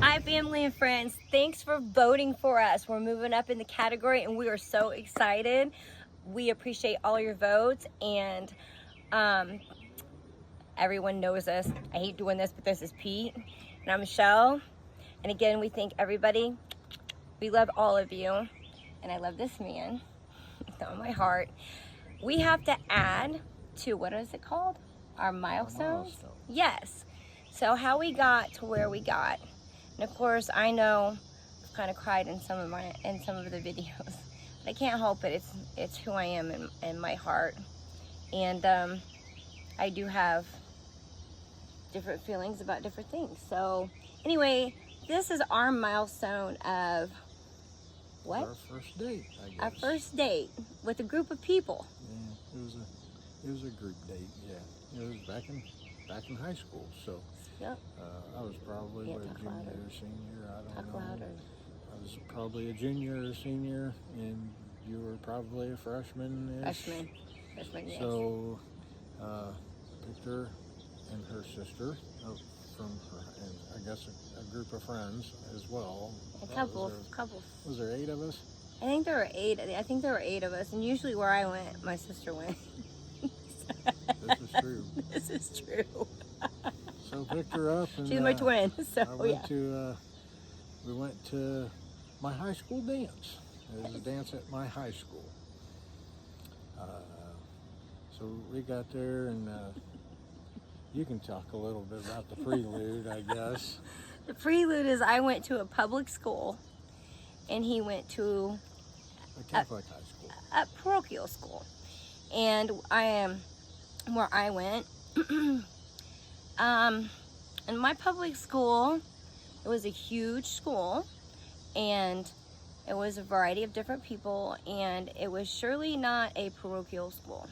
Hi, family and friends. Thanks for voting for us. We're moving up in the category and we are so excited. We appreciate all your votes, and everyone knows us. I hate doing this, but this is Pete and I'm Michelle. And again, we thank everybody. We love all of you. And I love this man. It's on my heart. We have to add to, what is it called? Our milestones? Yes. So how we got to where we got. And of course, I know I've kind of cried in some of the videos, but I can't help it. It's who I am in my heart, and I do have different feelings about different things. So anyway, this is our milestone of what? Our first date, I guess. Our first date with a group of people. Yeah, it was a group date. Yeah, it was back in high school. So Yep. I was probably a junior or senior. I don't Talk know. louder. I was probably a junior or senior, and you were probably a freshman. Freshman, yes. So Victor and her sister from her, and I guess a group of friends as well. A couple. Was there 8 of us? I think there were 8. I think there were 8 of us, and usually where I went, my sister went. This is true. This is true. So picked her up, and She's my twin. So we went to my high school dance. It was a dance at my high school. So we got there, and you can talk a little bit about the prelude, I guess. The prelude is I went to a public school, and he went to A Catholic high school. a parochial school, and I am where I went. In my public school, it was a huge school, and it was a variety of different people, and it was surely not a parochial school.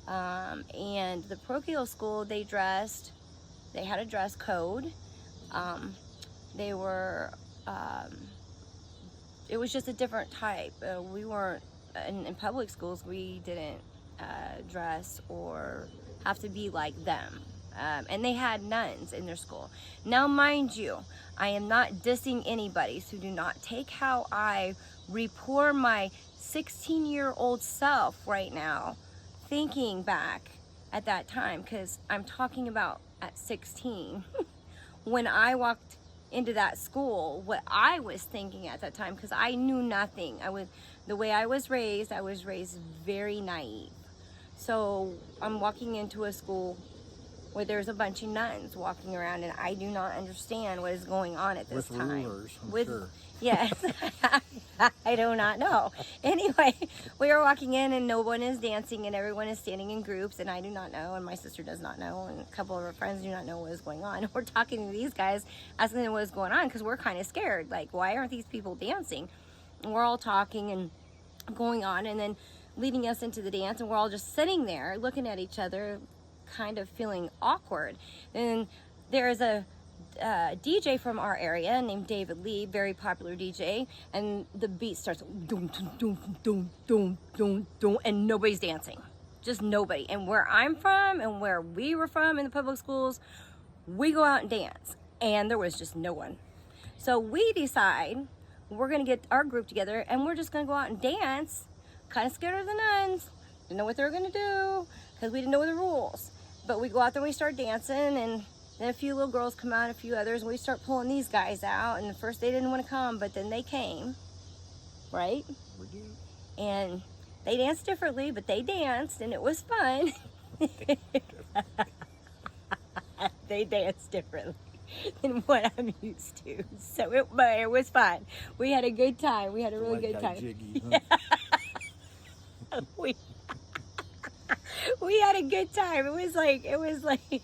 And the parochial school, they had a dress code. They were, it was just a different type. We weren't, in public schools, we didn't dress or have to be like them. And they had nuns in their school. Now, mind you, I am not dissing anybody, so do not take how I report my 16-year-old self right now, thinking back at that time, because I'm talking about at 16. When I walked into that school, what I was thinking at that time, because I knew nothing. The way I was raised very naive. So I'm walking into a school where there's a bunch of nuns walking around, and I do not understand what is going on at this time. With rulers, I'm sure. Yes, I do not know. Anyway, we are walking in, and no one is dancing, and everyone is standing in groups, and I do not know, and my sister does not know, and a couple of our friends do not know what is going on. We're talking to these guys, asking them what is going on, because we're kind of scared. Like, why aren't these people dancing? And we're all talking and going on, and then leading us into the dance, and we're all just sitting there looking at each other, kind of feeling awkward. And there's a DJ from our area named David Lee, very popular DJ, and the beat starts doom, doom, doom, doom, doom, doom, and nobody's dancing, just nobody. And where I'm from and where we were from in the public schools, we go out and dance, and there was just no one. So we decide we're gonna get our group together, and we're just gonna go out and dance. Kind of scared of the nuns, didn't know what they were gonna do, because we didn't know the rules. But we go out there and we start dancing, and then a few little girls come out, a few others, and we start pulling these guys out. And at first they didn't want to come, but then they came, right? We did. And they danced differently, but they danced, and it was fun. They danced differently than what I'm used to. So it was fun. We had a good time. We had a really good time. Jiggy, huh? We had a good time. It was like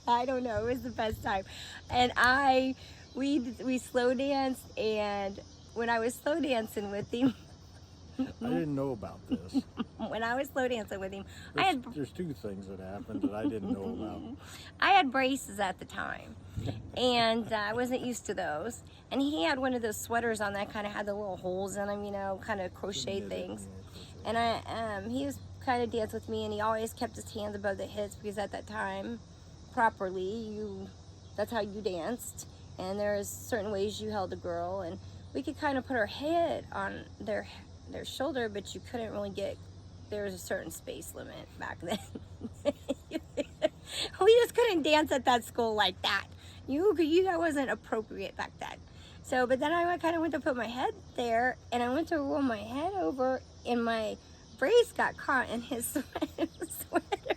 I don't know, it was the best time. And we slow danced, and when I was slow dancing with him, I didn't know about this. when I was slow dancing with him, There's 2 things that happened that I didn't know about. I had braces at the time, and I wasn't used to those. And he had one of those sweaters on that kind of had the little holes in them, you know, kind of crochet things. And he was kind of dance with me, and he always kept his hands above the hips, because at that time, properly, that's how you danced. and there's certain ways you held a girl, and we could kind of put our head on their shoulder, but you couldn't really get, there was a certain space limit back then. We just couldn't dance at that school like that. That wasn't appropriate back then. So, but then I kind of went to put my head there, and I went to roll my head over, and my brace got caught in his sweater.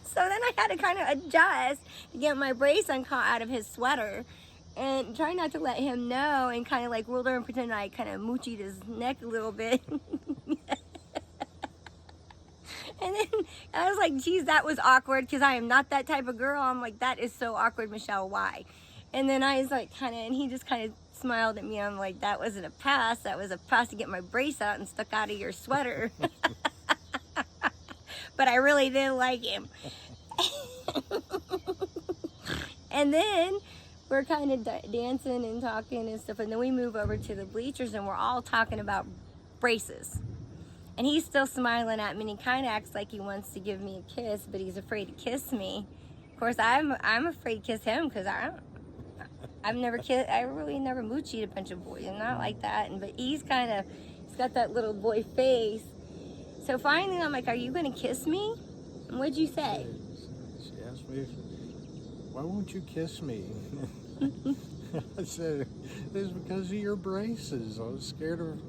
So then I had to kind of adjust to get my brace uncaught out of his sweater, and try not to let him know, and kind of like rolled over and pretend I kind of moochied his neck a little bit. And then I was like, geez, that was awkward, because I am not that type of girl. I'm like, that is so awkward, Michelle, why? And then I was like, and he just kind of smiled at me. I'm like, that wasn't a pass. That was a pass to get my brace out and stuck out of your sweater. But I really didn't like him. And then we're kind of dancing and talking and stuff. And then we move over to the bleachers, and we're all talking about braces. And he's still smiling at me, and he kind of acts like he wants to give me a kiss, but he's afraid to kiss me. Of course, I'm afraid to kiss him, because I really never moochied a bunch of boys. I'm not like that. But he's got that little boy face. So finally, I'm like, are you going to kiss me? And what'd you say? She asked me, why won't you kiss me? I said, it's because of your braces. I was scared of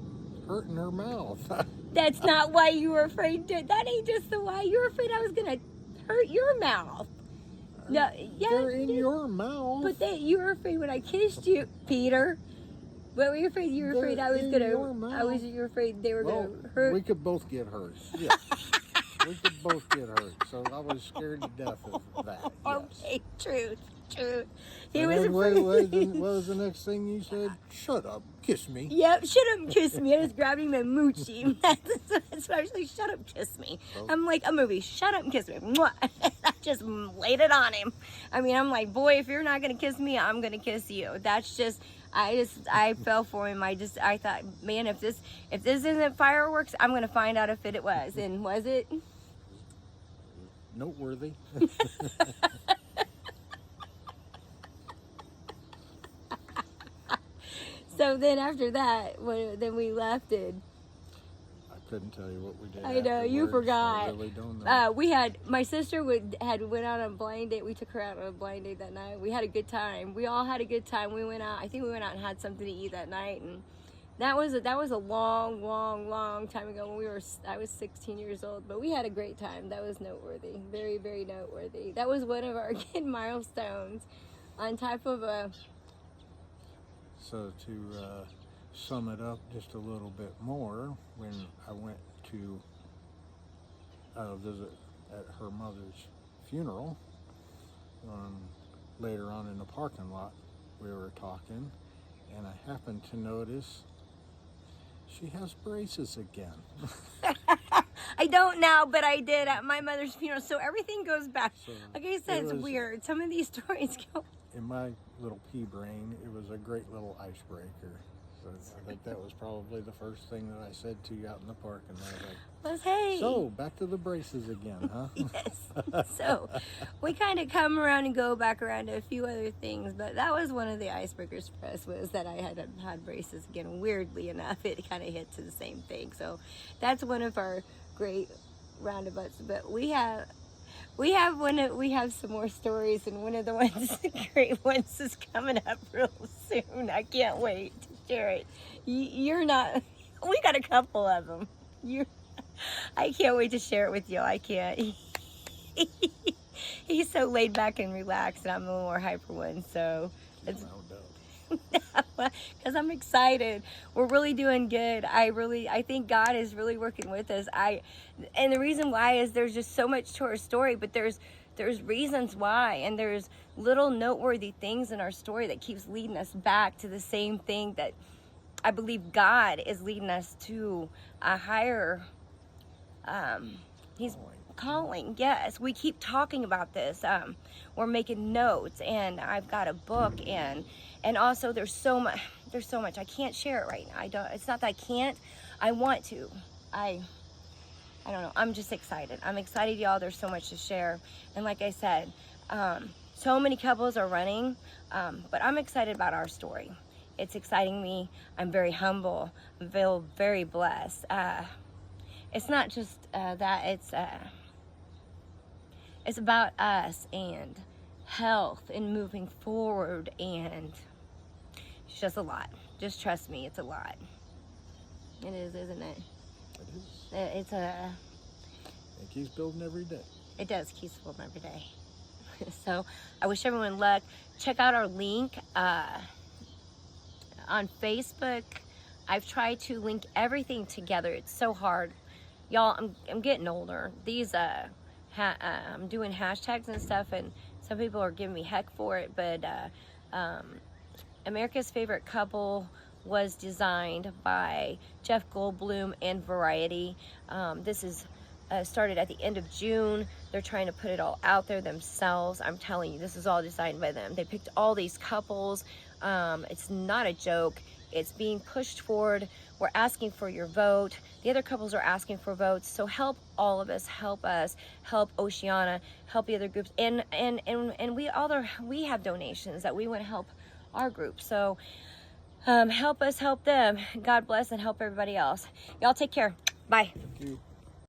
hurting her mouth. That's not why you were afraid to. That ain't just the why. You were afraid I was going to hurt your mouth. No, yeah. They're in your mouth. But you were afraid when I kissed you, Peter. What were you afraid? You were afraid I was going to. You were afraid they were going to hurt. We could both get hurt. Yeah. We could both get hurt. So I was scared to death of that. Yes. Okay, truth. He and was then afraid. what was the next thing you said? Shut up, kiss me. Yep, shut up, kiss me. I just grabbed him and mooched him. That's what I was like, shut up, kiss me. Oh. I'm like a movie, shut up and kiss me. Mwah. I just laid it on him. I mean, I'm like, boy, if you're not gonna kiss me, I'm gonna kiss you. That's just, I fell for him. I thought, man, if this isn't fireworks, I'm gonna find out if it was. And was it? Noteworthy. So then after that, then we left it. I couldn't tell you what we did. I know, you forgot. I really don't know. My sister went out on a blind date. We took her out on a blind date that night. We had a good time. We all had a good time. We went out. I think we went out and had something to eat that night. And that was a long time ago when I was 16 years old. But we had a great time. That was noteworthy. Very, very noteworthy. That was one of our kid milestones on top of a... So to sum it up just a little bit more, when I went to visit at her mother's funeral, later on in the parking lot, we were talking, and I happened to notice she has braces again. I don't now, but I did at my mother's funeral. So everything goes back. So like I said, it's weird. Some of these stories go... In my little pea brain, it was a great little icebreaker. So I think that was probably the first thing that I said to you out in the park. And I was like, hey. So, back to the braces again, huh? Yes. So, we kind of come around and go back around to a few other things, but that was one of the icebreakers for us, was that I had braces again. Weirdly enough, it kind of hit to the same thing. So, that's one of our great roundabouts. But we have some more stories, and one of the ones, the great ones, is coming up real soon. I can't wait to share it. You're not. We got a couple of them. I can't wait to share it with you. I can't. He's so laid back and relaxed, and I'm a little more hyper one. So it's. Because I'm excited. We're really doing good. I think God is really working with us. And the reason why is there's just so much to our story, but there's reasons why, and there's little noteworthy things in our story that keeps leading us back to the same thing that I believe God is leading us to, a higher He's calling. Yes, we keep talking about this. We're making notes, and I've got a book, and also there's so much. I can't share it right now. It's not that I can't. I want to. I don't know. I'm just excited. I'm excited, y'all. There's so much to share, and like I said, So many couples are running, but I'm excited about our story. It's exciting me. I'm very humble. I feel very blessed. It's not just that. It's about us and health and moving forward, and it's just a lot. Just trust me, it's a lot. It is, isn't it? It is. It's a. It keeps building every day. It does keep building every day. So I wish everyone luck. Check out our link on Facebook. I've tried to link everything together. It's so hard, y'all. I'm getting older. These I'm doing hashtags and stuff, and some people are giving me heck for it. But America's Favorite Couple was designed by Jeff Goldblum and Variety. This is started at the end of June. They're trying to put it all out there themselves. I'm telling you, this is all designed by them. They picked all these couples. It's not a joke. It's being pushed forward. We're asking for your vote. The other couples are asking for votes. So help all of us. Help us. Help Oceana. Help the other groups. And we have donations that we want to help our group. So help us help them. God bless and help everybody else. Y'all take care. Bye. Thank you.